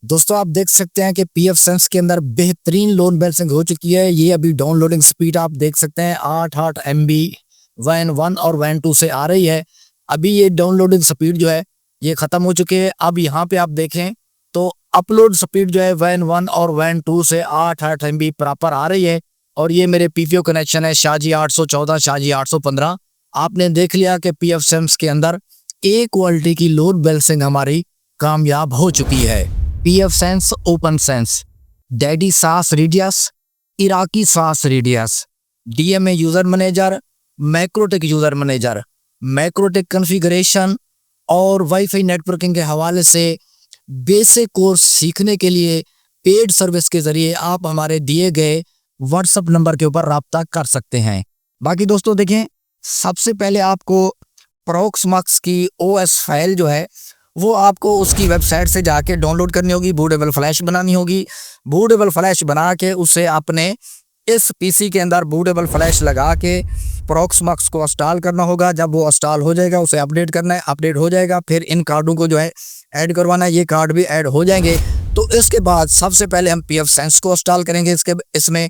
दोस्तों आप देख सकते हैं कि पीएफ सेंस के अंदर बेहतरीन लोड बैलेंसिंग हो चुकी है। ये अभी डाउनलोडिंग स्पीड आप देख सकते हैं 8 MB वैन 1 और वैन 2 से आ रही है। अभी ये डाउनलोडिंग स्पीड जो है ये खत्म हो चुकी है। अब यहाँ पे आप देखें तो अपलोड स्पीड जो है वैन 1 और वैन 2 से 8 MB प्रॉपर आ रही है। और ये मेरे पीपीओ कनेक्शन है शाहजी 814 शाहजी 815। आपने देख लिया कि पीएफ सेंस के अंदर ए क्वालिटी की लोड बैलेंसिंग हमारी कामयाब हो चुकी है। PF sense open sense, daddy सास रेडियस, इराकी सास radius, DMA user manager, Macrotech user manager, Macrotech configuration और वाईफाई नेटवर्किंग के हवाले से बेसिक कोर्स सीखने के लिए पेड सर्विस के जरिए आप हमारे दिए गए व्हाट्सएप नंबर के ऊपर राब्ता कर सकते हैं। बाकी दोस्तों देखें, सबसे पहले आपको प्रोक्समक्स की ओएस फाइल जो है वो आपको उसकी वेबसाइट से जाके डाउनलोड करनी होगी, बूटेबल फ्लैश बनानी होगी। बूटेबल फ्लैश बना के उसे अपने इस पीसी के अंदर बूटेबल फ्लैश लगा के प्रोक्समक्स को इंस्टॉल करना होगा। जब वो इंस्टॉल हो जाएगा उसे अपडेट करना है, अपडेट हो जाएगा फिर इन कार्डों को जो है ऐड करवाना है, ये कार्ड भी ऐड हो जाएंगे। तो इसके बाद सबसे पहले हम पीएफ सेंस को इंस्टॉल करेंगे इसमें,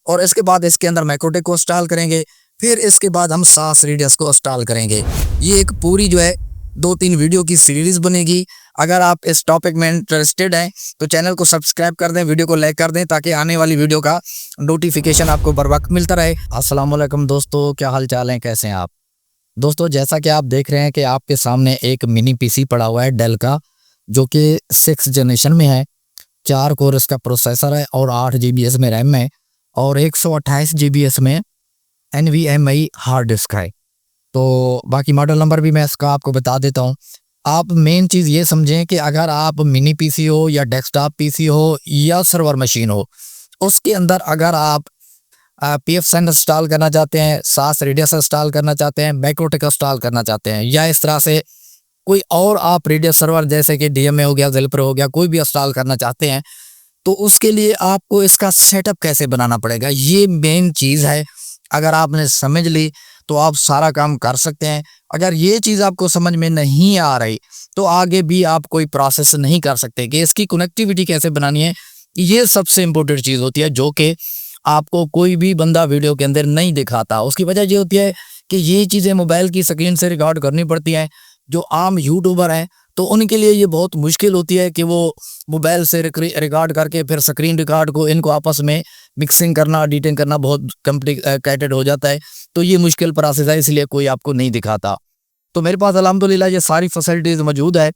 और इसके बाद इसके अंदर मैक्रोटेक को इंस्टॉल करेंगे, फिर इसके बाद हम सास रेडियस को इंस्टॉल करेंगे। ये एक पूरी जो है 2-3 वीडियो की सीरीज बनेगी। अगर आप इस टॉपिक में इंटरेस्टेड हैं तो चैनल को सब्सक्राइब कर दें, वीडियो को लाइक कर दें ताकि आने वाली वीडियो का नोटिफिकेशन आपको बर वक्त मिलता रहे। अस्सलाम वालेकुम दोस्तों, क्या हाल चाल है, कैसे हैं आप दोस्तों। जैसा कि आप देख रहे हैं कि आपके सामने एक मिनी पीसी पड़ा हुआ है डेल का, जो कि 6th जनरेशन में है। 4 कोर इसका प्रोसेसर है और 8 GB में रैम है और 128 GB में NVMe हार्ड डिस्क है। तो बाकी मॉडल नंबर भी मैं इसका आपको बता देता हूँ। आप मेन चीज़ ये समझें कि अगर आप मिनी पीसी हो या डेस्कटॉप पीसी हो या सर्वर मशीन हो, उसके अंदर अगर आप पीएफ सेंस इंस्टॉल करना चाहते हैं, सास रेडियस इंस्टॉल करना चाहते हैं, मैक्रोटेक इंस्टॉल करना चाहते हैं, या इस तरह से कोई और आप रेडियस सर्वर जैसे कि डीएमए हो गया, ज़ेलप्रो हो गया, कोई भी इंस्टॉल करना चाहते हैं, तो उसके लिए आपको इसका सेटअप कैसे बनाना पड़ेगा, ये मेन चीज़ है। अगर आपने समझ ली तो आप सारा काम कर सकते हैं। अगर ये चीज़ आपको समझ में नहीं आ रही तो आगे भी आप कोई प्रोसेस नहीं कर सकते कि इसकी कनेक्टिविटी कैसे बनानी है। ये सबसे इम्पोर्टेंट चीज़ होती है जो कि आपको कोई भी बंदा वीडियो के अंदर नहीं दिखाता। उसकी वजह ये होती है कि ये चीज़ें मोबाइल की स्क्रीन से रिकॉर्ड करनी पड़ती हैं। जो आम यूट्यूबर हैं तो उनके लिए ये बहुत मुश्किल होती है कि वो मोबाइल से रिकॉर्ड करके फिर स्क्रीन रिकॉर्ड को इनको आपस में मिक्सिंग करना, एडिटिंग करना बहुत कॉम्प्लिकेटेड हो जाता है। तो ये मुश्किल प्रोसेस है, इसलिए कोई आपको नहीं दिखाता। तो मेरे पास अल्हम्दुलिल्लाह ये सारी फैसिलिटीज़ मौजूद है,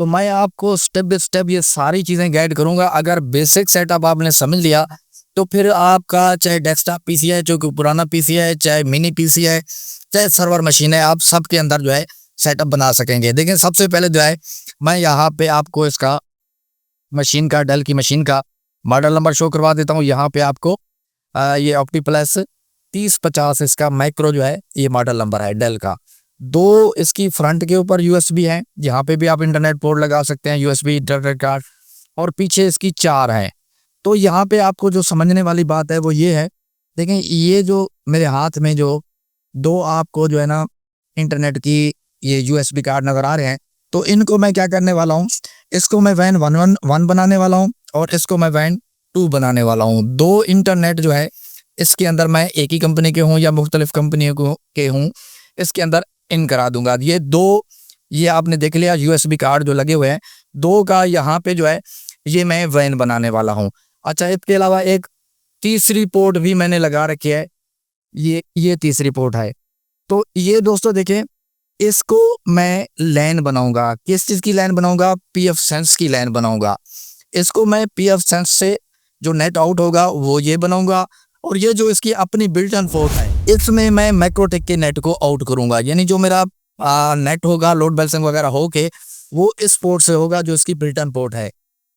तो मैं आपको स्टेप बाय स्टेप ये सारी चीज़ें गाइड करूँगा। अगर बेसिक सेटअप आपने समझ लिया तो फिर आपका चाहे डेस्कटॉप पीसी है, जो कि पुराना पीसी है, चाहे मिनी पीसी है, चाहे सर्वर मशीन है, आप सब के अंदर जो है सेटअप बना सकेंगे। देखिए सबसे पहले जो है मैं यहाँ पे आपको इसका मशीन का, डेल की मशीन का मॉडल नंबर शो करवा देता हूँ। यहाँ पे आपको ये ऑप्टीप्लस 3050 इसका माइक्रो जो है ये मॉडल नंबर है डेल का। 2 इसकी फ्रंट के ऊपर यूएसबी हैं, यहाँ पे भी आप इंटरनेट पोर्ट लगा सकते हैं, यूएसबी इंटरनेट कार्ड, और पीछे इसकी 4 हैं। तो यहाँ पे आपको जो समझने वाली बात है वो ये है, देखें ये जो मेरे हाथ में जो 2 आपको जो है ना इंटरनेट की ये यूएसबी कार्ड नज़र आ रहे हैं, तो इनको मैं क्या करने वाला हूँ, इसको मैं वैन 1 बनाने वाला हूँ और इसको मैं वैन 2 बनाने वाला हूँ। 2 इंटरनेट जो है इसके अंदर मैं एक ही कंपनी के हूँ या मुख्तलिफ कंपनियों के हूँ, इसके अंदर इन करा दूंगा। ये 2 ये आपने देख लिया यूएसबी कार्ड जो लगे हुए हैं, 2 का यहाँ पे जो है ये मैं वैन बनाने वाला हूँ। अच्छा, इसके अलावा एक तीसरी पोर्ट भी मैंने लगा रखी है, ये तीसरी पोर्ट है। तो ये दोस्तों देखें, इसको मैं लैन बनाऊंगा। किस चीज़ की लैन बनाऊंगा? पीएफ सेंस की लैन बनाऊंगा। इसको मैं पीएफ सेंस से जो नेट आउट होगा वो ये बनाऊंगा, और ये जो इसकी अपनी बिल्ट इन पोर्ट है इसमें मैं मैक्रोटेक के नेट को आउट करूंगा। यानी जो मेरा नेट होगा लोड बैलेंसिंग वगैरह हो के वो इस पोर्ट से होगा जो इसकी बिल्ट इन पोर्ट है।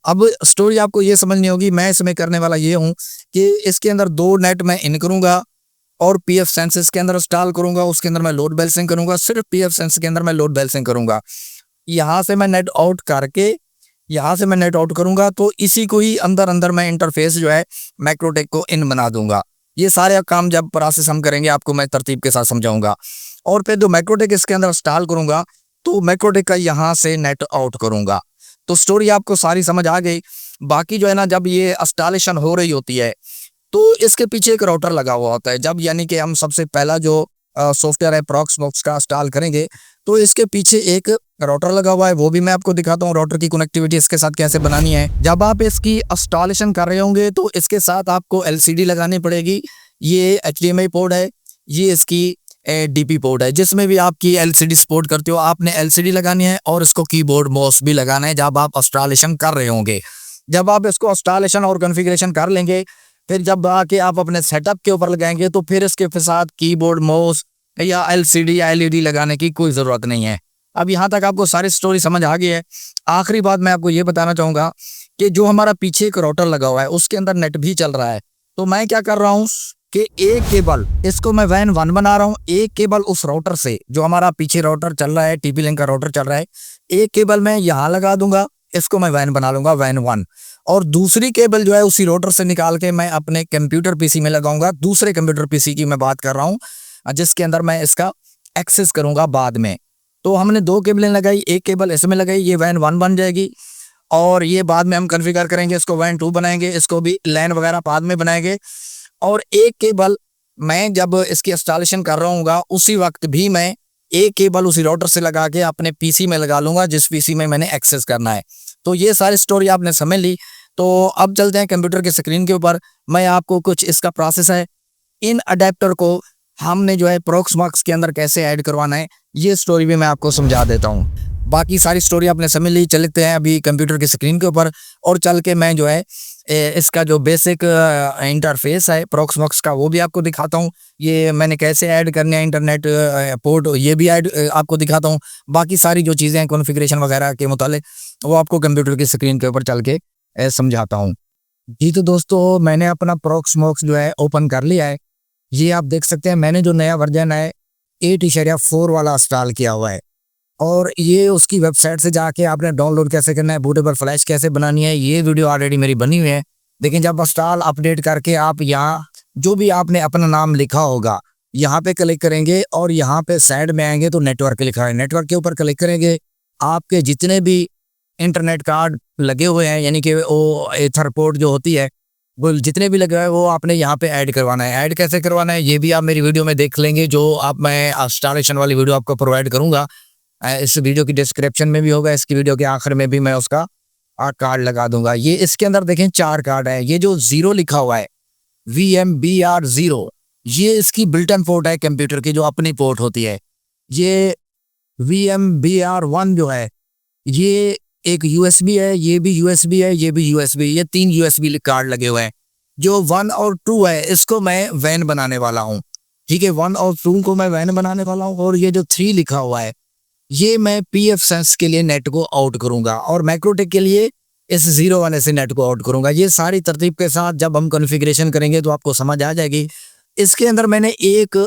अब स्टोरी आपको ये समझनी होगी, मैं इसमें करने वाला ये हूँ कि इसके अंदर 2 नेट मैं इन करूँगा और पीएफ सेंस के अंदर इंस्टॉल करूंगा, उसके अंदर मैं लोड बैलेंसिंग करूंगा। सिर्फ पीएफ सेंस के अंदर मैं लोड बैलेंसिंग करूंगा। यहाँ से मैं नेट आउट करके यहाँ से मैं नेट आउट करूंगा, तो इसी को ही अंदर अंदर मैं इंटरफेस जो है मैक्रोटेक को इन बना दूंगा। ये सारे काम जब प्रोसेस हम करेंगे आपको मैं तरतीब के साथ समझाऊंगा। और फिर जो मैक्रोटेक इसके अंदर इंस्टॉल करूंगा तो मैक्रोटेक का यहाँ से नेट आउट करूंगा। तो स्टोरी आपको सारी समझ आ गई। बाकी जो है ना, जब ये इंस्टॉलेशन हो रही होती है तो इसके पीछे एक राउटर लगा हुआ होता है। जब यानी कि हम सबसे पहला जो सॉफ्टवेयर है प्रॉक्समॉक्स का इंस्टॉल करेंगे तो इसके पीछे एक राउटर लगा हुआ है, वो भी मैं आपको दिखाता हूँ राउटर की कनेक्टिविटी इसके साथ कैसे बनानी है। जब आप इसकी इंस्टॉलेशन कर रहे होंगे तो इसके साथ आपको एलसीडी लगानी पड़ेगी। ये HDMI पोर्ट है, ये इसकी डीपी पोर्ट है, जिसमें भी आपकी एलसीडी सपोर्ट करते हो आपने एलसीडी लगानी है और इसको कीबोर्ड माउस भी लगाना है जब आप इंस्टॉलेशन कर रहे होंगे। जब आप इसको इंस्टॉलेशन और कॉन्फ़िगरेशन कर लेंगे, फिर जब आके आप अपने सेटअप के ऊपर लगाएंगे तो फिर इसके साथ कीबोर्ड माउस या एलसीडी या एलईडी लगाने की कोई ज़रूरत नहीं है। अब यहाँ तक आपको सारी स्टोरी समझ आ गई है। आखिरी बात मैं आपको ये बताना चाहूँगा कि जो हमारा पीछे एक राउटर लगा हुआ है उसके अंदर नेट भी चल रहा है। तो मैं क्या कर रहा हूँ कि एक केबल इसको मैं WAN 1 बना रहा हूँ, एक केबल उस राउटर से जो हमारा पीछे राउटर चल रहा है, TP-Link का राउटर चल रहा है, एक केबल मैं यहाँ लगा दूंगा, इसको मैं WAN बना लूंगा WAN 1, और दूसरी केबल जो है उसी राउटर से निकाल के मैं अपने कंप्यूटर पीसी में लगाऊंगा। दूसरे कंप्यूटर पीसी की मैं बात कर रहा हूँ जिसके अंदर मैं इसका एक्सेस करूंगा बाद में। तो हमने दो केबलें लगाई, एक केबल इसमें लगाई, ये WAN 1 बन जाएगी और ये बाद में हम कॉन्फ़िगर करेंगे, इसको WAN 2 बनाएंगे, इसको भी LAN वगैरह बाद में बनाएंगे। और एक केबल मैं जब इसकी इंस्टॉलेशन कर रहा हूँगा उसी वक्त भी मैं एक केबल उसी राउटर से लगा के अपने पीसी में लगा लूँगा जिस पीसी में मैंने एक्सेस करना है। तो ये सारी स्टोरी आपने समझ ली। तो अब चलते हैं कंप्यूटर की स्क्रीन के ऊपर। मैं आपको कुछ इसका प्रोसेस है, इन अडेप्टर को हमने जो है प्रॉक्समॉक्स के अंदर कैसे ऐड करवाना है, ये स्टोरी भी मैं आपको समझा देता हूँ। बाकी सारी स्टोरी आपने समझ ली। चलते हैं अभी कंप्यूटर की स्क्रीन के ऊपर और चल के मैं जो है इसका जो बेसिक इंटरफेस है प्रॉक्समॉक्स का वो भी आपको दिखाता हूँ। ये मैंने कैसे ऐड करने हैं इंटरनेट पोर्ट, ये भी ऐड आपको दिखाता हूँ। बाकी सारी जो चीज़ें हैं कॉन्फ़िगरेशन वगैरह के मुतालिक वो आपको कंप्यूटर की स्क्रीन के ऊपर चल के समझाता हूँ। जी तो दोस्तों, मैंने अपना प्रॉक्समॉक्स जो है ओपन कर लिया है। ये आप देख सकते हैं मैंने जो नया वर्जन है 8.4 वाला इंस्टॉल किया हुआ है और ये उसकी वेबसाइट से जाके आपने डाउनलोड कैसे करना है, बूटेबल फ्लैश कैसे बनानी है, ये वीडियो ऑलरेडी मेरी बनी हुई है। लेकिन जब इंस्टॉल अपडेट करके आप यहाँ जो भी आपने अपना नाम लिखा होगा यहाँ पे क्लिक करेंगे और यहाँ पे साइड में आएंगे तो नेटवर्क लिखा है, नेटवर्क के ऊपर क्लिक करेंगे। आपके जितने भी इंटरनेट कार्ड लगे हुए हैं यानी कि वो एथरपोर्ट जो होती है वो जितने भी लगे हुए हैं वो आपने यहाँ पे ऐड करवाना है। ऐड कैसे करवाना है ये भी आप मेरी वीडियो में देख लेंगे, जो आप मैं इंस्टॉलेशन वाली वीडियो आपको प्रोवाइड करूँगा। इस वीडियो की डिस्क्रिप्शन में भी होगा, इसकी वीडियो के आखिर में भी मैं उसका कार्ड लगा दूंगा। ये इसके अंदर देखें 4 कार्ड है। ये जो 0 लिखा हुआ है VMBR0 ये इसकी बिल्टन पोर्ट है कंप्यूटर की जो अपनी पोर्ट होती है। ये VMBR1 जो है ये एक USB है, ये भी USB है, ये भी USB, ये 3 USB कार्ड लगे हुए हैं। जो 1 और 2 है इसको मैं WAN बनाने वाला हूँ, ठीक है, 1 और 2 को मैं WAN बनाने वाला हूँ। और ये जो 3 लिखा हुआ है ये मैं pfSense के लिए नेट को आउट करूंगा और मैक्रोटेक के लिए इस 0 से नेट को आउट करूंगा। ये सारी तरतीब के साथ जब हम कॉन्फ़िगरेशन करेंगे तो आपको समझ आ जाएगी। इसके अंदर मैंने एक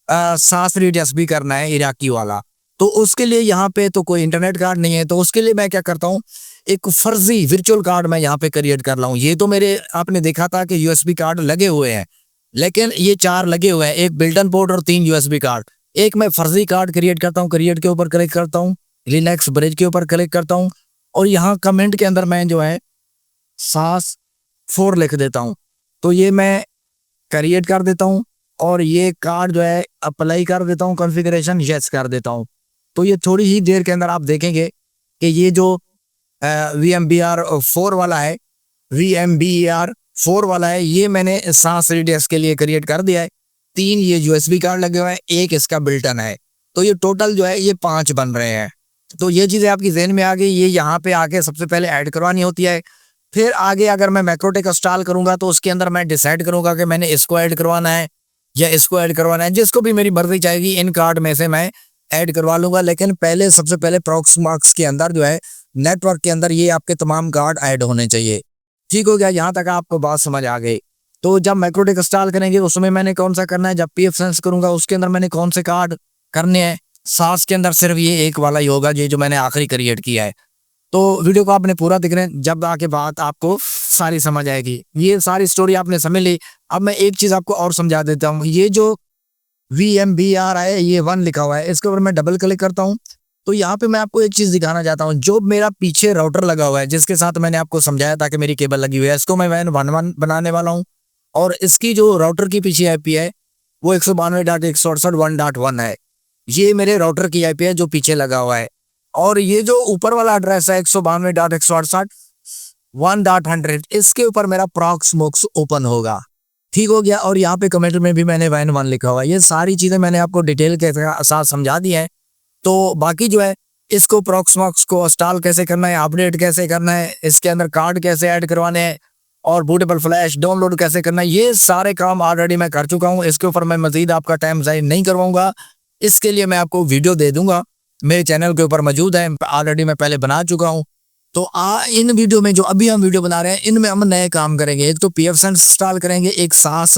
सांस रेडियस भी करना है इराकी वाला, तो उसके लिए यहाँ पे तो कोई इंटरनेट कार्ड नहीं है, तो उसके लिए मैं क्या करता हूँ एक फर्जी वर्चुअल कार्ड मैं यहाँ पे क्रिएट कर रहा हूँ। ये तो मेरे आपने देखा था कि USB कार्ड लगे हुए हैं, लेकिन ये 4 लगे हुए हैं, एक बिल्टन पोर्ट और 3 USB कार्ड। एक मैं फर्जी कार्ड क्रिएट करता हूँ, क्रिएट के ऊपर क्लिक करता हूँ, लिनक्स ब्रिज के ऊपर क्लिक करता हूँ और यहाँ कमेंट के अंदर मैं जो है SAS 4 लिख देता हूँ। तो ये मैं क्रिएट कर देता हूँ और ये कार्ड जो है अप्लाई कर देता हूँ, कॉन्फ़िगरेशन यस कर देता हूँ। तो ये थोड़ी ही देर के अंदर आप देखेंगे कि ये जो VMBR4 वाला है, VMBR4 वाला है, ये मैंने सांस रेडियस के लिए क्रिएट कर दिया है। 3 ये USB कार्ड लगे हुए हैं, एक इसका बिल्टन है, तो ये टोटल जो है ये 5 बन रहे हैं। तो ये चीज़ें आपकी ज़हन में आ गई। ये यहाँ पे आके सबसे पहले ऐड करवानी होती है। फिर आगे अगर मैं मैक्रोटेक इंस्टॉल करूँगा तो उसके अंदर मैं डिसाइड करूँगा कि मैंने इसको ऐड करवाना है या इसको ऐड करवाना है, जिसको भी मेरी मर्जी चाहेगी इन कार्ड में से मैं ऐड करवा लूँगा। लेकिन पहले सबसे पहले प्रॉक्समॉक्स के अंदर जो है नेटवर्क के अंदर ये आपके तमाम कार्ड ऐड होने चाहिए। ठीक हो गया, यहाँ तक आपको बात समझ आ गई। तो जब मैक्रोटेक इंस्टॉल करेंगे उसमें मैंने कौन सा करना है, जब pfSense करूंगा उसके अंदर मैंने कौन से कार्ड करने हैं, SAS के अंदर सिर्फ ये एक वाला ही होगा, ये जो मैंने आखिरी क्रिएट किया है। तो वीडियो को आपने पूरा देख रहे हैं, जब आके बात आपको सारी समझ आएगी। ये सारी स्टोरी आपने समझ ली। अब मैं एक चीज़ आपको और समझा देता हूँ। ये जो VMBR है ये 1 लिखा हुआ है, इसके ऊपर मैं डबल क्लिक करता हूँ तो यहाँ पे मैं आपको एक चीज दिखाना चाहता हूँ, जो मेरा पीछे राउटर लगा हुआ है जिसके साथ मैंने आपको समझाया था कि मेरी केबल लगी हुई है, इसको मैं वैन 1 बनाने वाला हूँ। और इसकी जो राउटर की पीछे आईपी है वो 192.168.1.1 है। ये मेरे राउटर की आईपी है जो पीछे लगा हुआ है। और ये जो ऊपर वाला एड्रेस है 192.168.1.100, इसके ऊपर मेरा प्रॉक्समॉक्स ओपन होगा। ठीक हो गया। और यहाँ पे कमेंट में भी मैंने वैन 1 लिखा हुआ है। ये सारी चीजें मैंने आपको डिटेल के साथ समझा दी है। तो बाकी जो है, इसको प्रॉक्समॉक्स को इंस्टॉल कैसे करना है, अपडेट कैसे करना है, इसके अंदर कार्ड कैसे ऐड करवाने हैं और बूटेबल फ्लैश डाउनलोड कैसे करना है, ये सारे काम ऑलरेडी मैं कर चुका हूँ। इसके ऊपर मैं मजीद आपका टाइम ज़ाया नहीं करवाऊंगा। इसके लिए मैं आपको वीडियो दे दूंगा, मेरे चैनल के ऊपर मौजूद है, ऑलरेडी मैं पहले बना चुका हूँ। तो इन वीडियो में जो अभी हम वीडियो बना रहे हैं, इनमें हम नए काम करेंगे। एक तो PFSense इंस्टॉल करेंगे, एक सास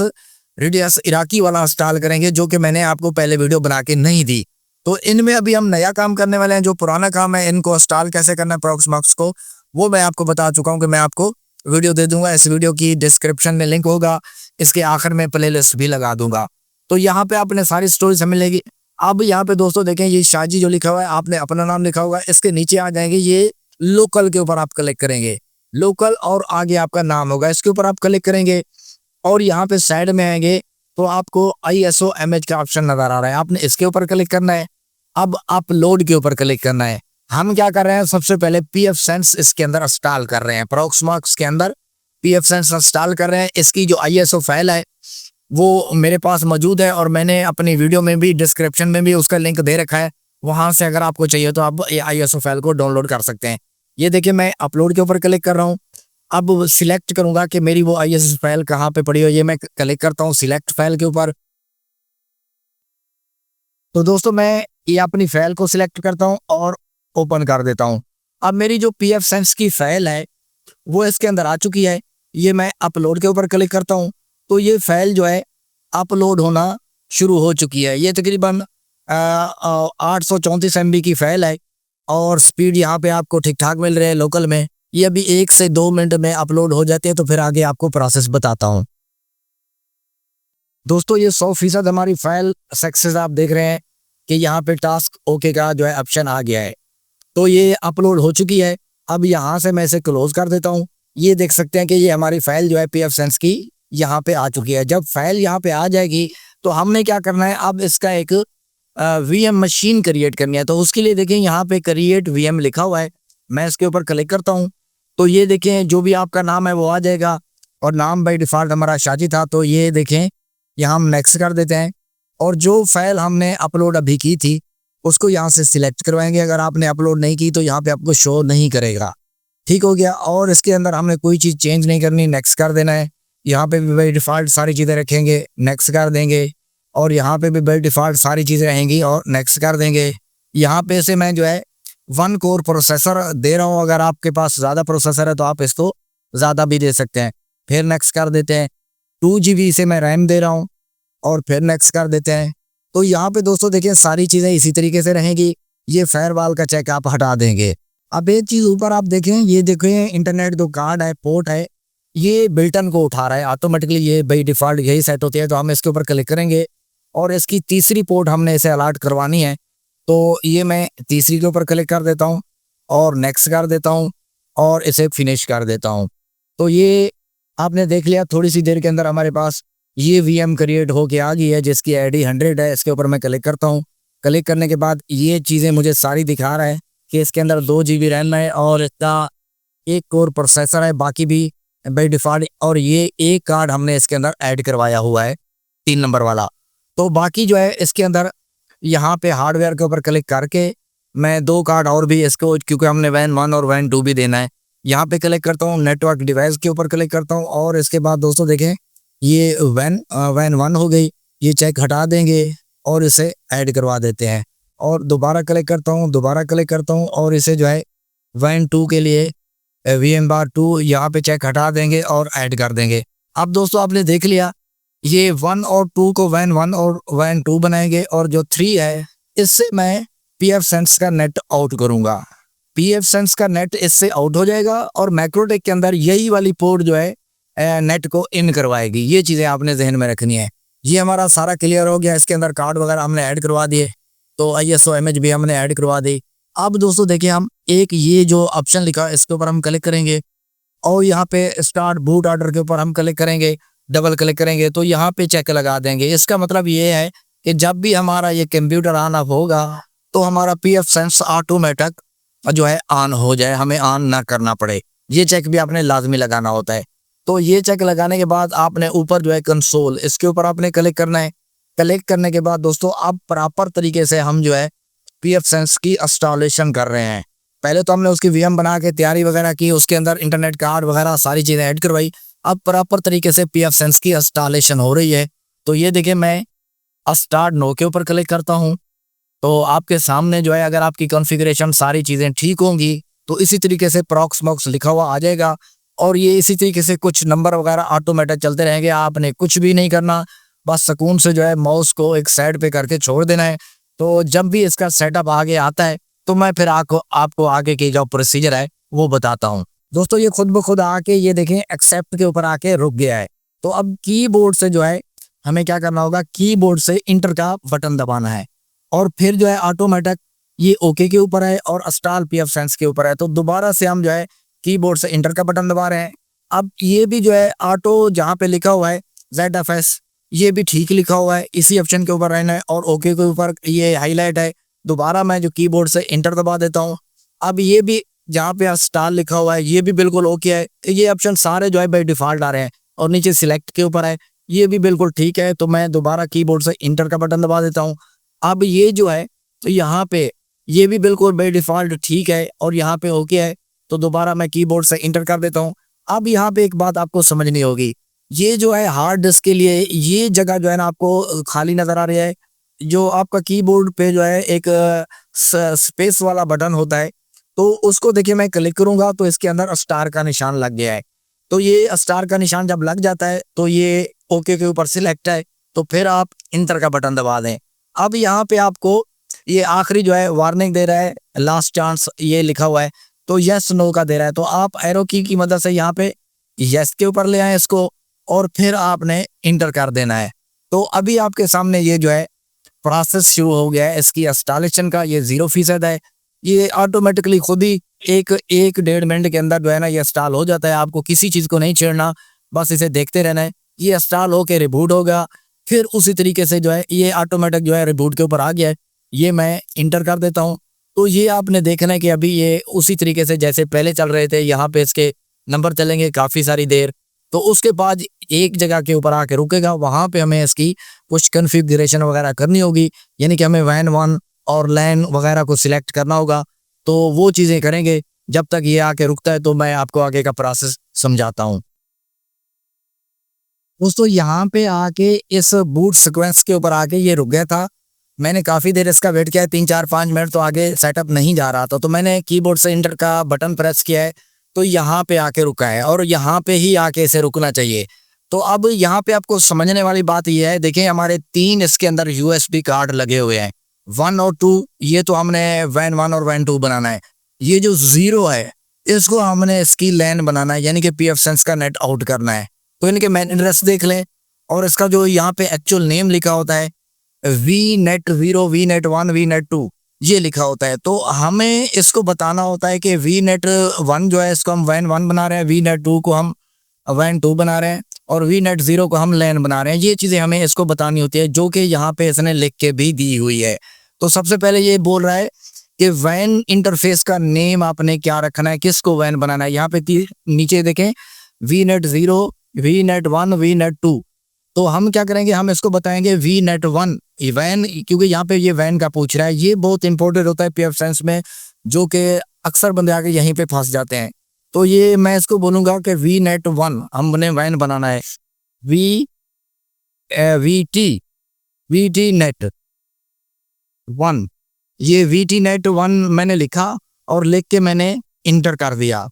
रेडियस इराकी वाला इंस्टॉल करेंगे, जो कि मैंने आपको पहले वीडियो बना के नहीं दी। तो इनमें अभी हम नया काम करने वाले हैं। जो पुराना काम है, इनको इंस्टॉल कैसे करना है प्रॉक्समॉक्स को, वो मैं आपको बता चुका हूँ कि मैं आपको वीडियो दे दूंगा। इस वीडियो की डिस्क्रिप्शन में लिंक होगा, इसके आखिर में प्लेलिस्ट भी लगा दूंगा। तो यहाँ पे आपने सारी स्टोरी समझ लेगी। अब यहाँ पे दोस्तों देखें, ये शाहजी जो लिखा हुआ है, आपने अपना नाम लिखा होगा, इसके नीचे आ जाएंगे ये लोकल के ऊपर आप क्लिक करेंगे, लोकल, और आगे आपका नाम होगा, इसके ऊपर आप क्लिक करेंगे। और यहाँ पे साइड में आएंगे तो आपको ISO इमेज का ऑप्शन नजर आ रहा है, आपने इसके ऊपर क्लिक करना है। अब अपलोड के ऊपर क्लिक करना है। हम क्या कर रहे हैं, सबसे पहले PFSense इसके अंदर इंस्टॉल कर रहे हैं, प्रॉक्समॉक्स के अंदर PFSense इंस्टॉल कर रहे हैं। इसकी जो ISO फाइल है वो मेरे पास मौजूद है, और मैंने अपनी वीडियो में भी, डिस्क्रिप्शन में भी उसका लिंक दे रखा है। वहां से अगर आपको चाहिए तो आप ये ISO फाइल को डाउनलोड कर सकते हैं। ये देखिए, मैं अपलोड के ऊपर क्लिक कर रहा हूँ। अब सिलेक्ट करूंगा कि मेरी वो ISO फाइल कहाँ पे पड़ी हो। ये मैं क्लिक करता हूँ सिलेक्ट फाइल के ऊपर। तो दोस्तों मैं ये अपनी फाइल को सिलेक्ट करता हूँ और ओपन कर देता हूँ। अब मेरी जो PFSense की फाइल है वो इसके अंदर आ चुकी है। ये मैं अपलोड के ऊपर क्लिक करता हूँ, तो ये फाइल जो है अपलोड होना शुरू हो चुकी है। ये तकरीबन 834 MB की फाइल है, और स्पीड यहाँ पे आपको ठीक ठाक मिल रही है लोकल में। ये अभी 1 से 2 मिनट में अपलोड हो जाती है, तो फिर आगे आपको प्रोसेस बताता हूँ। दोस्तों ये 100% हमारी फाइल सक्सेस आप देख रहे हैं कि यहाँ पे टास्क ओके का जो है ऑप्शन आ गया है। तो ये अपलोड हो चुकी है। अब यहाँ से मैं इसे क्लोज कर देता हूँ। ये देख सकते हैं कि ये हमारी फाइल जो है PFSense की यहाँ पे आ चुकी है। जब फाइल यहाँ पे आ जाएगी तो हमने क्या करना है, अब इसका एक VM मशीन क्रिएट करनी है। तो उसके लिए देखें, यहाँ पे क्रिएट VM लिखा हुआ है, मैं इसके ऊपर क्लिक करता हूँ। तो ये देखें, जो भी आपका नाम है वो आ जाएगा, और नाम बाई डिफ़ॉल्ट हमारा शाजी था। तो ये देखें, यहाँ हम नेक्स्ट कर देते हैं, और जो फाइल हमने अपलोड अभी की थी उसको यहाँ से सिलेक्ट करवाएंगे। अगर आपने अपलोड नहीं की तो यहाँ पे आपको शो नहीं करेगा। ठीक हो गया। और इसके अंदर हमने कोई चीज़ चेंज नहीं करनी, नेक्स्ट कर देना है। यहाँ पे भी बाई डिफ़ॉल्ट सारी चीज़ें रखेंगे, नेक्स्ट कर देंगे। और यहाँ पे भी बाई डिफ़ॉल्ट सारी चीज़ें रहेंगी और नेक्स्ट कर देंगे। यहाँ पे से मैं जो है 1 कोर प्रोसेसर दे रहा हूँ। अगर आपके पास ज़्यादा प्रोसेसर है तो आप इसको ज़्यादा भी दे सकते हैं। फिर नेक्स्ट कर देते हैं। 2 GB से मैं रैम दे रहा हूँ, और फिर नेक्स्ट कर देते हैं। तो यहाँ पे दोस्तों देखिए, सारी चीज़ें इसी तरीके से रहेंगी। ये फायरवॉल का चेक आप हटा देंगे। अब एक चीज़ ऊपर आप देखें, ये देखें इंटरनेट जो कार्ड है, पोर्ट है, ये बिल्टन को उठा रहा है ऑटोमेटिकली। ये बाई डिफ़ॉल्ट यही सेट होती है। तो हम इसके ऊपर क्लिक करेंगे, और इसकी तीसरी पोर्ट हमने इसे अलॉट करवानी है। तो ये मैं तीसरी के ऊपर क्लिक कर देता हूँ, और नेक्स्ट कर देता हूँ, और इसे फिनिश कर देता हूँ। तो ये आपने देख लिया, थोड़ी सी देर के अंदर हमारे पास ये VM क्रिएट होके आ गई है, जिसकी ID 100 है। इसके ऊपर मैं क्लिक करता हूँ। क्लिक करने के बाद ये चीज़ें मुझे सारी दिखा रहा है कि इसके अंदर 2 GB रैम है, और इसका 1 कोर प्रोसेसर है, बाकी भी बाई डिफ़ॉल्ट। और ये एक कार्ड हमने इसके अंदर ऐड करवाया हुआ है, 3 नंबर वाला। तो बाकी जो है इसके अंदर यहाँ पे हार्डवेयर के ऊपर क्लिक करके मैं 2 कार्ड और भी इसको, क्योंकि हमने वैन 1 और वैन 2 भी देना है, यहाँ पे क्लिक करता हूँ। नेटवर्क डिवाइस के ऊपर क्लिक करता हूँ, और इसके बाद दोस्तों देखें, ये वैन 1 हो गई। ये चेक हटा देंगे और इसे ऐड करवा देते हैं। और दोबारा क्लिक करता हूँ, दोबारा क्लिक करता हूँ, और इसे जो है वैन 2 के लिए VM2 यहाँ पे चेक हटा देंगे और ऐड कर देंगे। अब दोस्तों आपने देख लिया, ये 1 और 2 को वैन 1 और वैन 2 बनाएंगे, और जो 3 है इससे मैं PFSense का नेट आउट करूँगा। PFSense का नेट इससे आउट हो जाएगा, और मैक्रोटेक के अंदर यही वाली पोर्ट जो है नेट को इन करवाएगी। ये चीज़ें आपने जहन में रखनी है। ये हमारा सारा क्लियर हो गया। इसके अंदर कार्ड वगैरह हमने ऐड करवा दिए, तो ISO इमेज भी हमने ऐड करवा दी। अब दोस्तों देखिए, हम एक ये जो ऑप्शन लिखा है इसके ऊपर हम क्लिक करेंगे और यहाँ पे स्टार्ट बूट ऑर्डर के ऊपर हम क्लिक करेंगे, डबल क्लिक करेंगे तो यहाँ पे चेक लगा देंगे। इसका मतलब ये है कि जब भी हमारा ये कंप्यूटर ऑन ऑफ होगा तो हमारा पीएफ सेंस ऑटोमेटिक जो है ऑन हो जाए, हमें ऑन ना करना पड़े। ये चेक भी आपने लाजमी लगाना होता है। तो ये चेक लगाने के बाद आपने ऊपर जो है कंसोल, इसके ऊपर आपने क्लिक करना है। क्लिक करने के बाद दोस्तों अब प्रॉपर तरीके से हम जो है पीएफ सेंस की इंस्टॉलेशन कर रहे हैं। पहले तो हमने उसकी वीएम बना के तैयारी वगैरह की, उसके अंदर इंटरनेट कार्ड वगैरह सारी चीज़ें ऐड करवाई। अब प्रॉपर तरीके से पीएफ सेंस की इंस्टॉलेशन हो रही है। तो ये देखिए, मैं स्टार्ट नो के ऊपर क्लिक करता हूँ तो आपके सामने जो है अगर आपकी कॉन्फ़िगरेशन सारी चीज़ें ठीक होंगी तो इसी तरीके से प्रॉक्समॉक्स लिखा हुआ आ जाएगा और ये इसी तरीके से कुछ नंबर वगैरह ऑटोमेटिक चलते रहेंगे। आपने कुछ भी नहीं करना, बस सुकून से जो है माउस को एक साइड पे करके छोड़ देना है। तो जब भी इसका सेटअप आगे आता है तो मैं फिर आपको आगे की जो प्रोसीजर है वो बताता हूँ। दोस्तों ये खुद ब खुद आके ये देखें एक्सेप्ट के ऊपर आके रुक गया है। तो अब कीबोर्ड से जो है हमें क्या करना होगा, कीबोर्ड से इंटर का बटन दबाना है और फिर जो है ऑटोमेटिक ये ओके के ऊपर है और इंस्टॉल पीएफ सेंस के ऊपर है। तो दोबारा से हम जो है कीबोर्ड से इंटर का बटन दबा रहे हैं। अब ये भी जो है ऑटो जहाँ पे लिखा हुआ है ZFS ये भी ठीक लिखा हुआ है, इसी ऑप्शन के ऊपर रहना है और ओके के ऊपर ये हाईलाइट है। दोबारा मैं जो कीबोर्ड से इंटर दबा देता हूँ। अब ये भी जहाँ पे इंस्टॉल लिखा हुआ है ये भी बिल्कुल ओके है। ये ऑप्शन सारे जो है बाय डिफॉल्ट आ रहे हैं और नीचे सिलेक्ट के ऊपर है, ये भी बिल्कुल ठीक है। तो मैं दोबारा कीबोर्ड से इंटर का बटन दबा देता हूँ। अब ये जो है तो यहाँ पे ये भी बिल्कुल बाय डिफॉल्ट ठीक है और यहाँ पे ओके है। तो दोबारा मैं कीबोर्ड से इंटर कर देता हूँ। अब यहाँ पे एक बात आपको समझनी होगी, ये जो है हार्ड डिस्क के लिए ये जगह जो है ना आपको खाली नजर आ रही है। जो आपका कीबोर्ड पे जो है एक स्पेस वाला बटन होता है तो उसको देखिए मैं क्लिक करूंगा तो इसके अंदर स्टार का निशान लग गया है। तो ये स्टार का निशान जब लग जाता है तो ये ओके के ऊपर सिलेक्ट है, तो फिर आप इंटर का बटन दबा दें। अब यहाँ पे आपको ये आखिरी जो है वार्निंग दे रहा है, लास्ट चांस ये लिखा हुआ है तो यस नो का दे रहा है। तो आप एरो की मदद से यहाँ पे यस के ऊपर ले आए इसको और फिर आपने इंटर कर देना है। तो अभी आपके सामने ये जो है प्रोसेस शुरू हो गया है इसकी इंस्टॉलेशन का। ये 0% है, ये ऑटोमेटिकली खुद ही एक 1-1.5 मिनट के अंदर जो है ना ये इंस्टॉल हो जाता है। आपको किसी चीज़ को नहीं छेड़ना, बस इसे देखते रहना है। ये इंस्टॉल होके रिबूट होगा, फिर उसी तरीके से जो है ये ऑटोमेटिक जो है रिबूट के ऊपर आ गया है। ये मैं इंटर कर देता हूँ। तो ये आपने देखना है कि अभी ये उसी तरीके से जैसे पहले चल रहे थे, यहाँ पे इसके नंबर चलेंगे काफ़ी सारी देर। तो उसके बाद एक जगह के ऊपर आके रुकेगा, वहाँ पे हमें इसकी कुछ कॉन्फ़िगरेशन वगैरह करनी होगी, यानी कि हमें WAN 1 और LAN वगैरह को सिलेक्ट करना होगा। तो वो चीज़ें करेंगे। जब तक ये आके रुकता है तो मैं आपको आगे का प्रोसेस समझाता हूँ। दोस्तों यहाँ पे आके इस बूट सीक्वेंस के ऊपर आके ये रुक गया था। मैंने काफ़ी देर इसका वेट किया है, 3-4-5 मिनट, तो आगे सेटअप नहीं जा रहा था। तो मैंने कीबोर्ड से इंटर का बटन प्रेस किया है तो यहाँ पे आके रुका है और यहाँ पे ही आके इसे रुकना चाहिए। तो अब यहाँ पे आपको समझने वाली बात यह है, देखें हमारे 3 इसके अंदर USB कार्ड लगे हुए हैं, 1 और 2। ये तो हमने WAN 1 और WAN 2 बनाना है। ये जो 0 है इसको हमने इसकी LAN बनाना है, यानी कि पीएफ सेंस का नेट आउट करना है। तो इनके मैन एड्रेस देख लें और इसका जो यहाँ पे एक्चुअल नेम लिखा होता है VNet 0, VNet 1, VNet 2 ये लिखा होता है। तो हमें इसको बताना होता है कि VNet 1 जो है इसको हम WAN 1 बना रहे हैं, VNet 2 को हम WAN 2 बना रहे हैं और VNet 0 को हम LAN बना रहे हैं। ये चीज़ें हमें इसको बतानी होती है, जो कि यहाँ पे इसने लिख के भी दी हुई है। तो सबसे पहले ये बोल रहा है कि WAN इंटरफेस का नेम आपने क्या रखना है, किसको WAN बनाना है। यहाँ पे नीचे देखें VNet 0, VNet 1, VNet 2। तो हम क्या करेंगे, हम इसको बताएंगे VNet 1 WAN, क्योंकि यहाँ पे ये WAN का पूछ रहा है। ये बहुत इंपॉर्टेंट होता है पीएफ सेंस में, जो कि अक्सर बंदे आके यहीं पे फंस जाते हैं। तो ये मैं इसको बोलूँगा कि VNet 1 हमने WAN बनाना है। VT नेट 1, ये VT नेट 1 मैंने लिखा और लिख के मैंने इंटर कर दिया।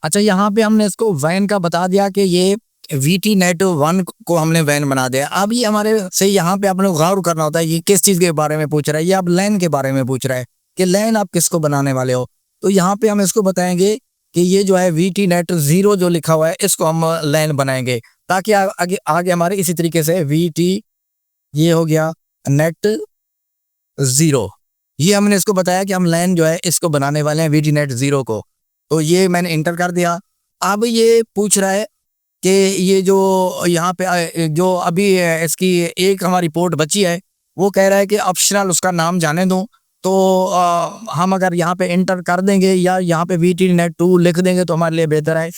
अच्छा, यहाँ पे हमने इसको WAN का बता दिया कि ये VT नेट 1 को हमने WAN बना दिया। अब ये हमारे से यहाँ पे आपने गौर करना होता है, ये किस चीज़ के बारे में पूछ रहा है। ये आप LAN के बारे में पूछ रहा है कि LAN आप किसको बनाने वाले हो। तो यहाँ पे हम इसको बताएंगे कि ये जो है VT नेट 0 जो लिखा हुआ है इसको हम LAN बनाएंगे, ताकि आगे हमारे इसी तरीके से VT ये हो गया नेट 0 ये हमने इसको बताया कि हम लैन जो है इसको बनाने वाले हैं VTNet 0 को। तो ये मैंने इंटर कर दिया। अब ये पूछ रहा है कि ये जो यहाँ पे जो अभी इसकी एक हमारी पोर्ट बची है, वो कह रहा है कि ऑप्शनल उसका नाम जाने दूं। तो हम अगर यहाँ पे इंटर कर देंगे या यहाँ पे VTNet 2 लिख देंगे तो हमारे लिए बेहतर है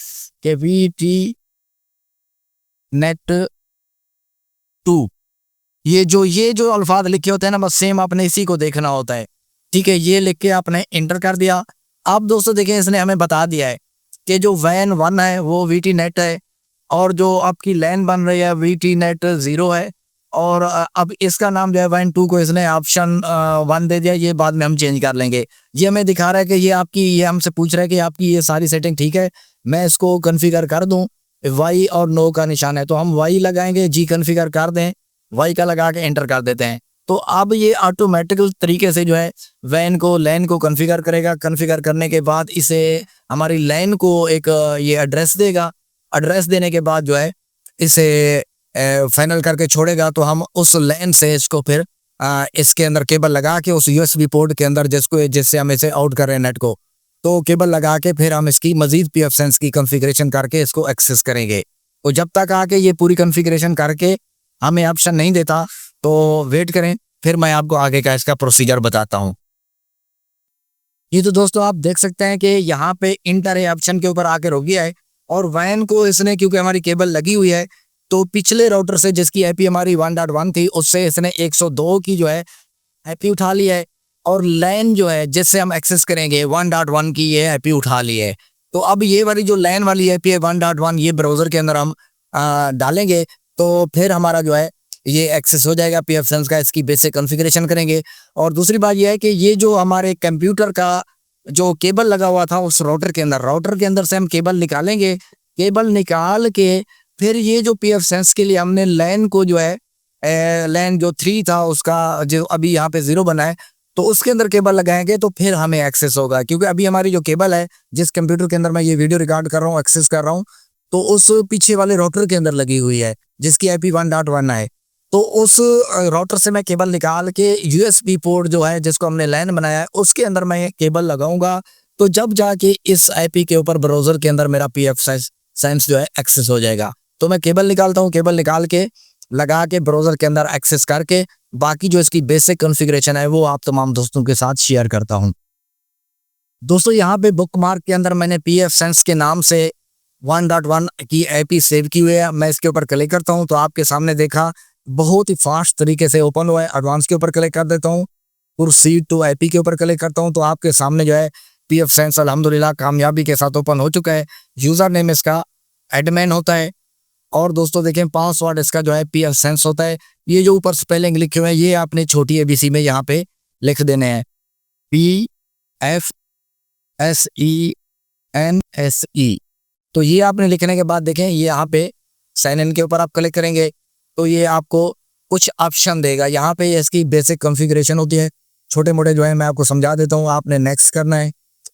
कि VTNet 2। ये जो अल्फाज लिखे होते हैं ना, बस सेम आपने इसी को देखना होता है। ठीक है, ये लिख के आपने इंटर कर दिया। अब दोस्तों देखें, इसने हमें बता दिया है कि जो WAN 1 है वो VTNet है, और जो आपकी लैन बन रही है VTNet 0 है, और अब इसका नाम जो है WAN 2 को इसने ऑप्शन 1 दे दिया। ये बाद में हम चेंज कर लेंगे। ये हमें दिखा रहा है कि ये हमसे पूछ रहा है कि आपकी ये सारी सेटिंग ठीक है, मैं इसको कन्फिगर कर दूं। वाई और नो का निशान है तो हम वाई लगाएंगे, जी कन्फिगर कर दें, वाई का लगा के एंटर कर देते हैं। तो अब ये ऑटोमेटिकल तरीके से जो है वैन को लैन को कॉन्फ़िगर करेगा। कॉन्फ़िगर करने के बाद इसे हमारी लैन को एक ये एड्रेस देगा। एड्रेस देने के बाद जो है इसे फाइनल करके छोड़ेगा। तो हम उस लैन से इसको फिर इसके अंदर केबल लगा के उस USB पोर्ट के अंदर जिससे हम इसे आउट कर रहे हैं नेट को, तो केबल लगा के फिर हम इसकी मजीद pfSense की कॉन्फ़िगरेशन करके इसको एक्सेस करेंगे। तो जब तक आके ये पूरी कॉन्फ़िगरेशन करके हमें ऑप्शन नहीं देता तो वेट करें, फिर मैं आपको आगे का इसका प्रोसीजर बताता हूँ। ये तो दोस्तों आप देख सकते हैं कि यहाँ पे इंटर है ऑप्शन के ऊपर आके रुक गया है, और वैन को इसने क्योंकि हमारी केबल लगी हुई है तो पिछले राउटर से जिसकी IP हमारी 1.1 थी उससे इसने 102 की जो है IP उठा ली है, और लैन जो है जिससे हम एक्सेस करेंगे 1.1 की ये IP उठा ली है। तो अब ये वाली जो लैन वाली IP है 1.1, ये ब्राउज़र के अंदर हम डालेंगे तो फिर हमारा जो है ये एक्सेस हो जाएगा pfSense का। इसकी बेसिक कॉन्फ़िगरेशन करेंगे। और दूसरी बात ये है कि ये जो हमारे कंप्यूटर का जो केबल लगा हुआ था उस राउटर के अंदर से हम केबल निकालेंगे। केबल निकाल के फिर ये जो pfSense के लिए हमने लैन को जो है लैन जो 3 था उसका जो अभी यहाँ पे 0 बना है, तो उसके अंदर केबल लगाएंगे तो फिर हमें एक्सेस होगा। क्योंकि अभी हमारी जो केबल है जिस कंप्यूटर के अंदर मैं ये वीडियो रिकॉर्ड कर रहा हूँ, एक्सेस कर रहा हूँ, तो उस पीछे वाले राउटर के अंदर लगी हुई है जिसकी IP 1.1 है। तो उस राउटर से मैं केबल निकाल के USB पोर्ट जो है जिसको हमने लैन बनाया है उसके अंदर मैं केबल लगाऊंगा। तो जब जाके इस IP के ऊपर ब्राउज़र के अंदर मेरा pfSense जो है एक्सेस हो जाएगा। तो मैं केबल निकालता हूँ, केबल निकाल के लगा के ब्राउज़र के अंदर एक्सेस करके बाकी जो इसकी बेसिक कॉन्फ़िगरेशन है वो आप तमाम दोस्तों के साथ शेयर करता हूँ। दोस्तों यहाँ पे बुकमार्क के अंदर मैंने pfSense के नाम से 1.1 की IP सेव की हुई है। मैं इसके ऊपर क्लिक करता हूँ तो आपके सामने देखा बहुत ही फास्ट तरीके से ओपन हुआ है। एडवांस के ऊपर क्लिक कर देता हूँ, प्रोसीड टू IP के ऊपर क्लिक करता हूँ तो आपके सामने जो है pfSense अल्हम्दुलिल्लाह कामयाबी के साथ ओपन हो चुका है। यूज़र नेम इसका एडमिन होता है, और दोस्तों देखें पासवर्ड इसका जो है pfSense होता है। ये जो ऊपर स्पेलिंग लिखे हुए हैं ये आपने छोटी ABC में यहाँ पे लिख देने हैं, pfSense। तो ये आपने लिखने के बाद देखें ये यहाँ पे साइन इन के ऊपर आप क्लिक करेंगे तो ये आपको कुछ ऑप्शन देगा। यहाँ पे इसकी बेसिक कॉन्फ़िगरेशन होती है, छोटे मोटे जो है मैं आपको समझा देता हूँ। आपने नेक्स्ट करना है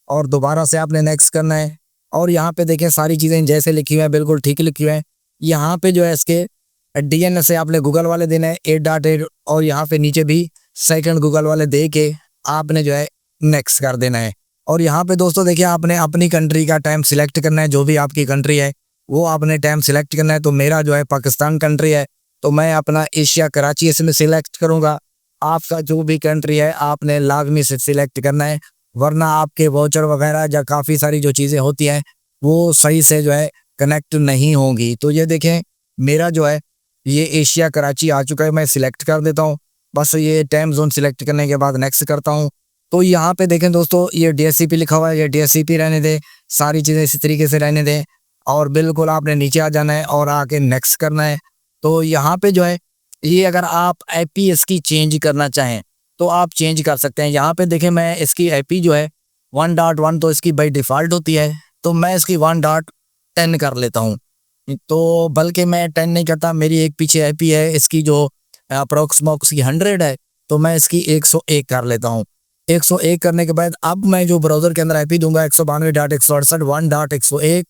और दोबारा से आपने नेक्स्ट करना है, और यहाँ पे देखें सारी चीज़ें जैसे लिखी हुई हैं बिल्कुल ठीक लिखी हुई हैं। यहाँ पे जो है इसके DNS से आपने गूगल वाले देना है 8.8, और यहाँ पे नीचे भी सेकंड गूगल वाले दे के आपने जो है नेक्स्ट कर देना है। और यहाँ पे दोस्तों देखिए आपने अपनी कंट्री का टाइम सिलेक्ट करना है, जो भी आपकी कंट्री है वो आपने टाइम सिलेक्ट करना है। तो मेरा जो है पाकिस्तान कंट्री है तो मैं अपना एशिया कराची इसमें सिलेक्ट करूँगा। आपका जो भी कंट्री है आपने लाजमी से सिलेक्ट करना है, वरना आपके वाउचर वगैरह या काफ़ी सारी जो चीज़ें होती हैं वो सही से जो है कनेक्ट नहीं होंगी। तो ये देखें मेरा जो है ये एशिया कराची आ चुका है, मैं सिलेक्ट कर देता हूँ। बस ये टाइम जोन सिलेक्ट करने के बाद नेक्स्ट करता हूँ। तो यहाँ पे देखें दोस्तों ये DHCP लिखा हुआ है, ये DHCP रहने दें, सारी चीज़ें इसी तरीके से रहने दें, और बिल्कुल आपने नीचे आ जाना है और आके नेक्स्ट करना है। तो यहाँ पे जो है ये अगर आप IP इसकी चेंज करना चाहें तो आप चेंज कर सकते हैं। यहाँ पे देखें मैं इसकी IP जो है 1.1 तो इसकी बाई डिफ़ॉल्ट होती है, तो मैं इसकी 1.10 कर लेता हूँ। तो बल्कि मैं 10 नहीं करता, मेरी एक पीछे IP है इसकी जो अप्रोक्समोक्स की 100 है, तो मैं इसकी 101 कर लेता हूँ। 101 करने के बाद अब मैं जो ब्राउज़र के अंदर IP दूंगा 192.168.1.101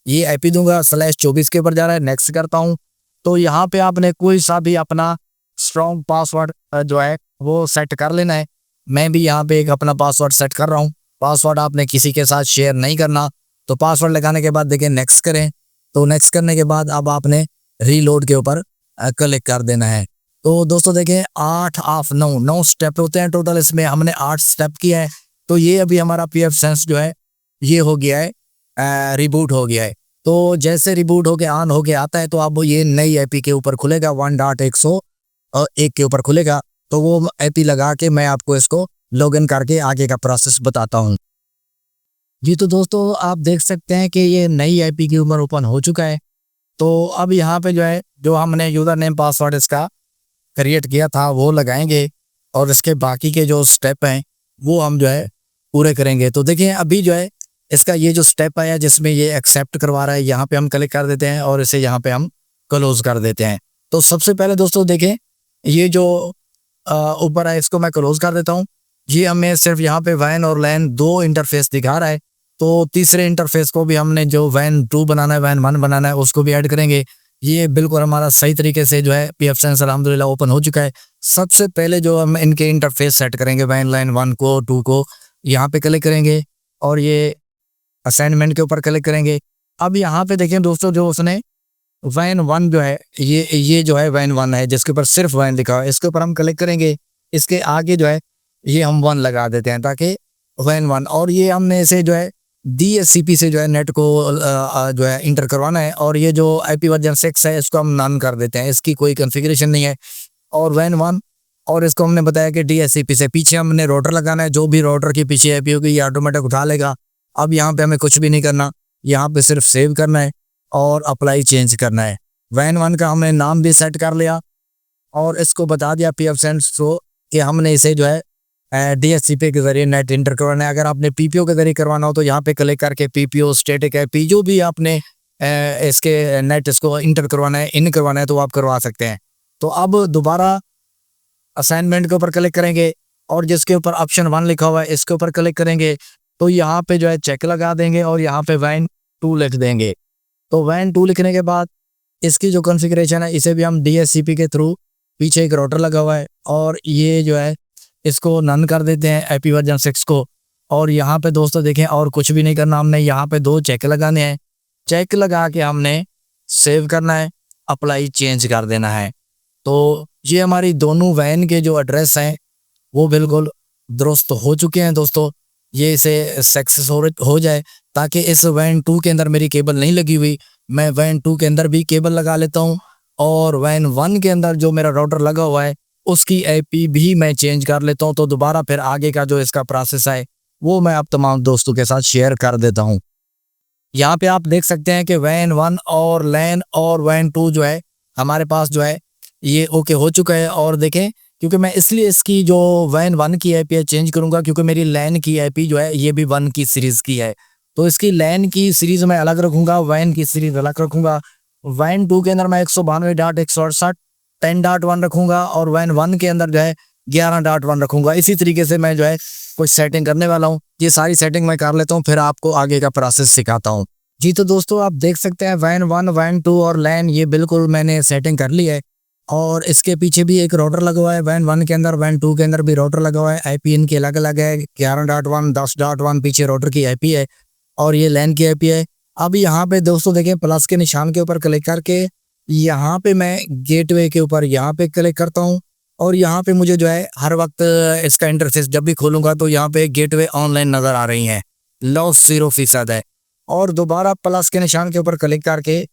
ये IP दूंगा /24 के ऊपर जा रहा है, नेक्स्ट करता हूँ। तो यहाँ पे आपने कोई सा भी अपना स्ट्रॉन्ग पासवर्ड जो है वो सेट कर लेना है। मैं भी यहाँ पे एक अपना पासवर्ड सेट कर रहा हूँ। पासवर्ड आपने किसी के साथ शेयर नहीं करना। तो पासवर्ड लगाने के बाद देखिए नेक्स्ट करें। तो नेक्स्ट करने के बाद अब आपने रीलोड के ऊपर क्लिक कर देना है। तो दोस्तों देखें 8 ऑफ 9 स्टेप होते हैं टोटल, इसमें हमने 8 स्टेप किया है। तो ये अभी हमारा पीएफ सेंस जो है ये हो गया है, रिबूट हो गया है। तो जैसे रिबूट होके ऑन होके आता है तो अब ये नई एपी के ऊपर खुलेगा 1.101 के ऊपर खुलेगा। तो वो एपी लगा के मैं आपको इसको लॉगिन करके आगे का प्रोसेस बताता हूँ। जी तो दोस्तों आप देख सकते हैं कि ये नई एपी के ऊपर ओपन हो चुका है। तो अब यहाँ पे जो है जो हमने यूज़र नेम पासवर्ड इसका क्रिएट किया था वो लगाएंगे और इसके बाकी के जो स्टेप हैं वो हम जो है पूरे करेंगे। तो देखिए अभी जो है इसका ये जो स्टेप आया जिसमें ये एक्सेप्ट करवा रहा है, यहाँ पे हम क्लिक कर देते हैं और इसे यहाँ पे हम क्लोज कर देते हैं। तो सबसे पहले दोस्तों देखें ये जो ऊपर है इसको मैं क्लोज कर देता हूँ। ये हमें सिर्फ यहाँ पे वैन और लैन 2 इंटरफेस दिखा रहा है। तो तीसरे इंटरफेस को भी हमने जो वैन 2 बनाना है, वैन 1 बनाना है, उसको भी ऐड करेंगे। ये बिल्कुल हमारा सही तरीके से जो है पीएफ सेंस अल्हम्दुलिल्लाह ओपन हो चुका है। सबसे पहले जो हम इनके इंटरफेस सेट करेंगे वैन लाइन 1 को 2 को, यहाँ पे क्लिक करेंगे और ये असाइनमेंट के ऊपर क्लिक करेंगे। अब यहाँ पे देखें दोस्तों जो उसने वैन 1 जो है ये जो है वैन 1 है जिसके ऊपर सिर्फ वैन लिखा है, इसके ऊपर हम क्लिक करेंगे। इसके आगे जो है ये हम 1 लगा देते हैं ताकि वैन 1, और ये हमने इसे जो है DHCP से जो है नेट को जो है इंटर करवाना है। और ये जो IP वर्जन 6 है इसको हम नन कर देते हैं, इसकी कोई कॉन्फ़िगरेशन नहीं है। और वैन 1 और इसको हमने बताया कि DHCP से पीछे हमने राउटर लगाना है, जो भी राउटर के पीछे IP होगी ये ऑटोमेटिक उठा लेगा। अब यहाँ पे हमें कुछ भी नहीं करना, यहाँ पे सिर्फ सेव करना है और अप्लाई चेंज करना है। वैन 1 का हमने नाम भी सेट कर लिया और इसको बता दिया पीएफ सेंस को कि हमने इसे जो है DHCP के जरिए नेट इंटर करवाना है। अगर आपने PPO के जरिए करवाना हो तो यहाँ पे क्लिक करके PPO स्टैटिक IP जो भी आपने इसके नेट इसको इंटर करवाना है, इन करवाना है तो आप करवा सकते हैं। तो अब दोबारा असाइनमेंट के ऊपर क्लिक करेंगे और जिसके ऊपर ऑप्शन 1 लिखा हुआ है इसके ऊपर क्लिक करेंगे। तो यहाँ पे जो है चेक लगा देंगे और यहाँ पे वैन 2 लिख देंगे। तो वैन 2 लिखने के बाद इसकी जो कॉन्फ़िगरेशन है इसे भी हम DHCP के थ्रू, पीछे एक राउटर लगा हुआ है और ये जो है इसको नन कर देते हैं IP वर्जन 6 को। और यहाँ पे दोस्तों देखें और कुछ भी नहीं करना, हमने यहाँ पे 2 चेक लगाने हैं। चेक लगा के हमने सेव करना है, अप्लाई चेंज कर देना है। तो ये हमारी दोनों वैन के जो एड्रेस हैं वो बिल्कुल दुरुस्त हो चुके हैं दोस्तों। ये इसे सक्सेस हो जाए ताकि इस वैन 2 के अंदर मेरी केबल नहीं लगी हुई, मैं वैन 2 के अंदर भी केबल लगा लेता हूँ और वैन 1 के अंदर जो मेरा राउटर लगा हुआ है उसकी IP भी मैं चेंज कर लेता हूँ। तो दोबारा फिर आगे का जो इसका प्रोसेस है वो मैं आप तमाम दोस्तों के साथ शेयर कर देता हूँ। यहाँ पे आप देख सकते हैं कि वैन 1 और लैन और वैन 2 जो है हमारे पास जो है ये ओके हो चुका है। और देखें क्योंकि मैं इसलिए इसकी जो वैन 1 की IP है चेंज करूँगा क्योंकि मेरी लैन की IP जो है ये भी 1 की सीरीज़ की है। तो इसकी लैन की सीरीज़ मैं अलग रखूँगा, वैन की सीरीज़ अलग रखूँगा। वैन 2 के अंदर मैं 192.168.10.1 रखूँगा और वैन 1 के अंदर जो है 11.1 रखूँगा। इसी तरीके से मैं जो है कुछ सेटिंग करने वाला हूँ। ये सारी सेटिंग मैं कर लेता हूँ फिर आपको आगे का प्रोसेस सिखाता हूँ। जी तो दोस्तों आप देख सकते हैं वैन 1, वैन 2 और लैन ये बिल्कुल मैंने सेटिंग कर ली है। और इसके पीछे भी एक राउटर लगा हुआ है वैन 1 के अंदर, वैन 2 के अंदर भी राउटर लगा हुआ है। IP इनकी अलग अलग है, 11.1, 10.1 पीछे राउटर की IP है और ये लैन की IP है। अब यहाँ पे दोस्तों देखें प्लस के निशान के ऊपर क्लिक करके यहाँ पे मैं गेटवे के ऊपर यहाँ पे क्लिक करता हूँ और यहाँ पे मुझे जो है हर वक्त इसका इंटरफेस जब भी खोलूँगा तो यहाँ पे गेटवे ऑनलाइन नज़र आ रही हैं, लॉस 0% है। और दोबारा प्लस के निशान के ऊपर क्लिक करके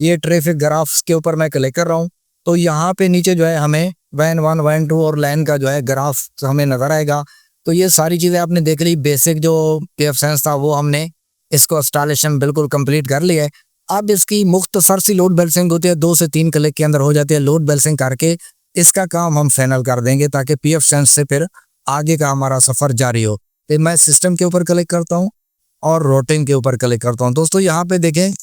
ये ट्रैफिक ग्राफ्स के ऊपर मैं क्लिक कर रहा हूँ। तो यहाँ पे नीचे जो है हमें वैन 1, वैन 2 और लैन का जो है ग्राफ हमें नज़र आएगा। तो ये सारी चीज़ें आपने देख ली। बेसिक जो पीएफ सेंस था वो हमने इसको इंस्टॉलेशन बिल्कुल कंप्लीट कर लिया है। अब इसकी मुख्तसर सी लोड बैलेंसिंग होती है, 2 से 3 क्लिक के अंदर हो जाती है। लोड बैलेंसिंग करके इसका काम हम फाइनल कर देंगे ताकि पीएफ सेंस से फिर आगे का हमारा सफ़र जारी हो। तो मैं सिस्टम के ऊपर क्लिक करता हूँ और रूटिंग के ऊपर क्लिक करता हूँ। दोस्तों यहाँ पे देखें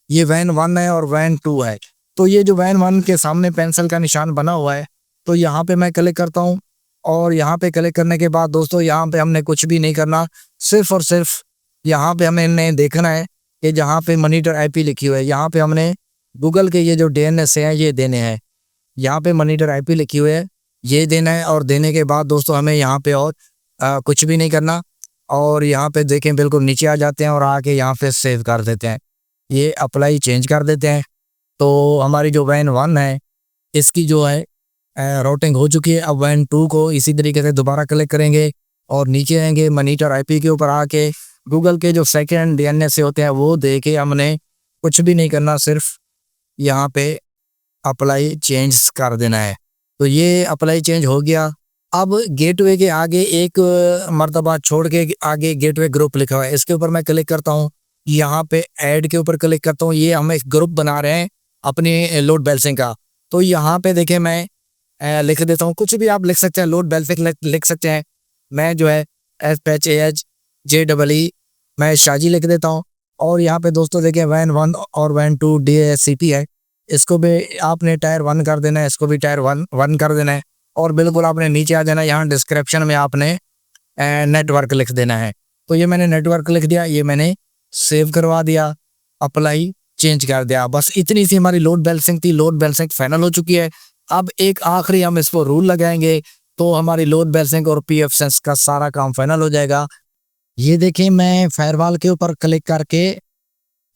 ये वैन 1 है और वैन 2 है। तो ये जो वैन 1 के सामने पेंसिल का निशान बना हुआ है तो यहाँ पे मैं क्लिक करता हूँ और यहाँ पे क्लिक करने के बाद दोस्तों यहाँ पे हमने कुछ भी नहीं करना, सिर्फ और सिर्फ यहाँ पे हमें देखना है कि जहाँ पे मॉनिटर IP लिखी हुई है यहाँ पे हमने गूगल के ये जो DNS हैं ये देने हैं। यहाँ पे मॉनिटर IP लिखी हुई है ये देना है और देने के बाद दोस्तों हमें यहाँ पे और कुछ भी नहीं करना और यहाँ पे देखें बिल्कुल नीचे आ जाते हैं और आके यहाँ पे सेव कर देते हैं। ये अप्लाई चेंज कर देते हैं। तो हमारी जो वैन 1 है इसकी जो है राउटिंग हो चुकी है। अब वैन 2 को इसी तरीके से दोबारा क्लिक करेंगे और नीचे आएंगे मॉनिटर आईपी के ऊपर आके गूगल के जो सेकंड डीएनएस होते हैं वो दे के हमने कुछ भी नहीं करना, सिर्फ यहाँ पे अप्लाई चेंज कर देना है। तो ये अप्लाई चेंज हो गया। अब गेटवे के आगे एक मर्तबा छोड़ के आगे गेटवे ग्रुप लिखा हुआ है, इसके ऊपर मैं क्लिक करता हूँ। यहाँ पे ऐड के ऊपर क्लिक करता हूँ। ये हम एक ग्रुप बना रहे हैं अपनी लोड बैलेंसिंग का। तो यहाँ पे देखें मैं लिख देता हूँ, कुछ भी आप लिख सकते हैं, लोड बैलेंसिंग लिख सकते हैं। मैं जो है SHAJEE मैं शाजी लिख देता हूँ। और यहाँ पे दोस्तों देखें वैन 1 और वैन 2 DACP है, इसको भी आपने टायर 1 कर देना है, इसको भी टायर 1 कर देना है। और बिल्कुल आपने नीचे आ जाना है, यहाँ डिस्क्रिप्शन में आपने नेटवर्क लिख देना है। तो ये मैंने नेटवर्क लिख दिया, ये मैंने सेव करवा दिया, अप्लाई चेंज कर दिया। बस इतनी सी हमारी लोड बैलेंसिंग थी। लोड बैलेंसिंग फाइनल हो चुकी है। अब एक आखिरी हम इस पर रूल लगाएंगे तो हमारी लोड बैलेंसिंग और पीएफ सेंस का सारा काम फाइनल हो जाएगा। ये देखें मैं फायरवॉल के ऊपर क्लिक करके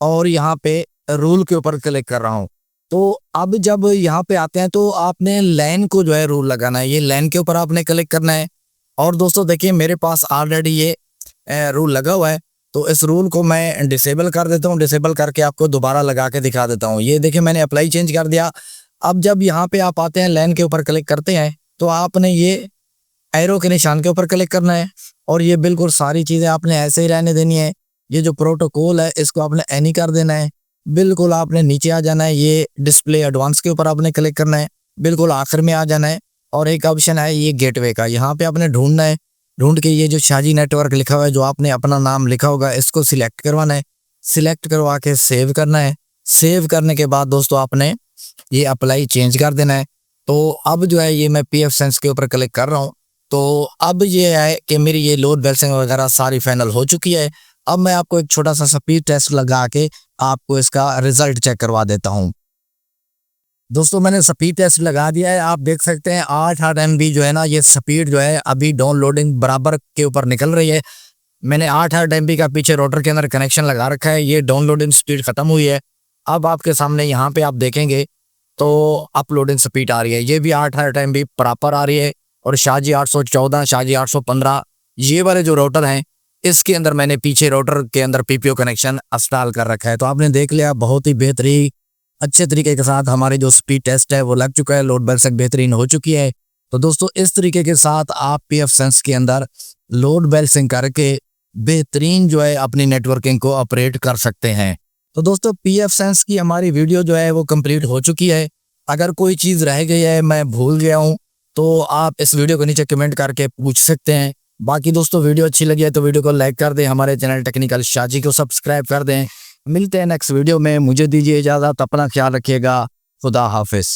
और यहाँ पे रूल के ऊपर क्लिक कर रहा हूँ। तो अब जब यहाँ पे आते हैं तो आपने लैन को जो है रूल लगाना है, ये लैन के ऊपर आपने क्लिक करना है। और दोस्तों देखिए मेरे पास ऑलरेडी ये रूल लगा हुआ है, तो इस रूल को मैं डिसेबल कर देता हूँ। डिसेबल करके आपको दोबारा लगा के दिखा देता हूँ। ये देखिए मैंने अप्लाई चेंज कर दिया। अब जब यहाँ पे आप आते हैं लैन के ऊपर क्लिक करते हैं तो आपने ये एरो के निशान के ऊपर क्लिक करना है और ये बिल्कुल सारी चीज़ें आपने ऐसे ही रहने देनी है। ये जो प्रोटोकॉल है इसको आपने एनी कर देना है। बिल्कुल आपने नीचे आ जाना है, ये डिस्प्ले एडवांस के ऊपर आपने क्लिक करना है, बिल्कुल आखिर में आ जाना है। और एक ऑप्शन है ये गेटवे का, यहाँ पे आपने ढूंढना है। ढूंढ के ये जो शाजी नेटवर्क लिखा हुआ है, जो आपने अपना नाम लिखा होगा, इसको सिलेक्ट करवाना है। सिलेक्ट करवा के सेव करना है। सेव करने के बाद दोस्तों आपने ये अप्लाई चेंज कर देना है। तो अब जो है ये मैं पीएफ सेंस के ऊपर क्लिक कर रहा हूँ। तो अब ये है कि मेरी ये लोड बैलेंसिंग वगैरह सारी फाइनल हो चुकी है। अब मैं आपको एक छोटा सा स्पीड टेस्ट लगा के आपको इसका रिजल्ट चेक करवा देता हूँ। दोस्तों मैंने स्पीड टेस्ट लगा दिया है, आप देख सकते हैं 8 MB जो है ना, ये स्पीड जो है अभी डाउनलोडिंग बराबर के ऊपर निकल रही है। मैंने 8 MB का पीछे रोटर के अंदर कनेक्शन लगा रखा है। ये डाउनलोडिंग स्पीड खत्म हुई है। अब आपके सामने यहाँ पे आप देखेंगे तो अपलोडिंग स्पीड आ रही है, ये भी 8 MB प्रॉपर आ रही है। और शाजी 814, शाजी 815 ये वाले जो रोटर हैं इसके अंदर मैंने पीछे रोटर के अंदर पीपीओ कनेक्शन इंस्टॉल कर रखा है। तो आपने देख लिया बहुत ही बेहतरीन अच्छे तरीके के साथ हमारी जो स्पीड टेस्ट है वो लग चुका है, लोड बैलेंसिंग बेहतरीन हो चुकी है। तो दोस्तों इस तरीके के साथ आप पीएफ सेंस के अंदर लोड बैलेंसिंग करके बेहतरीन जो है अपनी नेटवर्किंग को ऑपरेट कर सकते हैं। तो दोस्तों पीएफ सेंस की हमारी वीडियो जो है वो कंप्लीट हो चुकी है। अगर कोई चीज़ रह गई है, मैं भूल गया हूँ, तो आप इस वीडियो को नीचे कमेंट करके पूछ सकते हैं। बाकी दोस्तों वीडियो अच्छी लगी है तो वीडियो को लाइक कर दें, हमारे चैनल टेक्निकल शाजी को सब्सक्राइब कर दें। मिलते हैं नेक्स्ट वीडियो में, मुझे दीजिए इजाज़त, अपना ख्याल रखिएगा, खुदा हाफिज़।